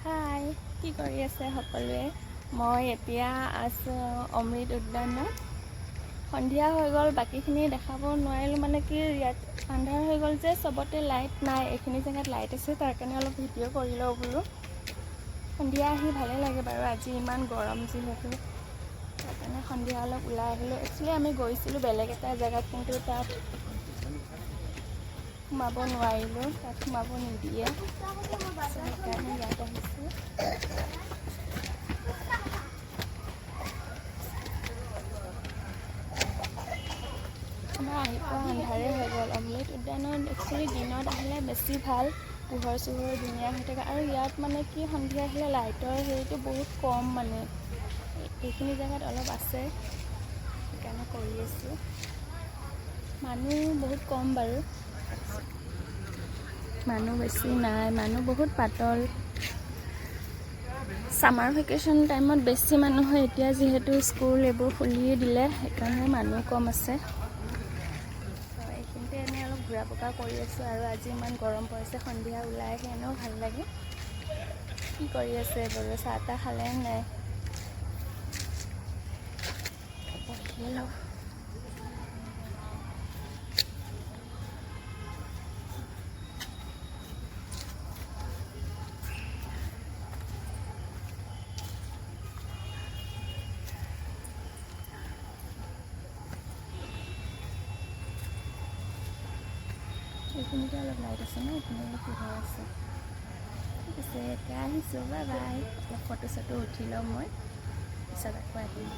হাই, কি কৰি আছে সকলোৱে? মই এতিয়া আছোঁ অমৃত উদ্যানত। সন্ধিয়া হৈ গ'ল, বাকীখিনি দেখাব নোৱাৰিলোঁ মানে কি ইয়াত আন্ধাৰ হৈ গ'ল যে, চবতে লাইট নাই। এইখিনি জেগাত লাইট আছে, তাৰ কাৰণে অলপ ভিডিঅ' কৰি লওঁ বোলো। সন্ধিয়া আহি ভালেই লাগে বাৰু, আজি ইমান গৰম যিহেতু সেইকাৰণে সন্ধিয়া অলপ ওলাই আহিলোঁ। একচুৱেলি আমি গৈছিলোঁ বেলেগ এটা জেগাত, কিন্তু তাত সোমাব নোৱাৰিলোঁ, তাত সোমাব নিদিয়ে, সেইকাৰণে ইয়াত আহিছোঁ। আমাৰ আহি পোৱা আন্ধাৰে হৈ গ'ল। অমৃত উদ্যানত একচুৱেলি দিনত আহিলে বেছি ভাল, পোহৰ চোহৰ ধুনীয়া হৈ থাকে। আৰু ইয়াত মানে কি সন্ধিয়া আহিলে লাইটৰ হেৰিটো বহুত কম, মানে এইখিনি জেগাত অলপ আছে, সেইকাৰণে কৰি আছোঁ। মানুহ বহুত কম বাৰু, মানুহ বেছি নাই, মানুহ বহুত পাতল। ছামাৰ ভেকেশ্যন টাইমত বেছি মানুহ হয়, এতিয়া যিহেতু স্কুল এইবোৰ খুলিয়ে দিলে, সেইকাৰণে মানুহ কম আছে। এইখিনিতে এনেই অলপ ঘূৰা পকা কৰি আছোঁ। আৰু আজি ইমান গৰম পৰিছে, সন্ধিয়া ওলাই আহি এনেও ভাল লাগে। কি কৰি আছে বাৰু, চাহ তাহ খালে নাই? বহি লওঁ। এইখিনিতে অলপ লাইট আছে ন, এইখিনি অলপ পোহৰ আছে। ঠিক আছে, এতিয়া আহিছোঁ, বাই বাই। অলপ ফটো চটো উঠি লওঁ মই, পিছত আকৌ আহিম।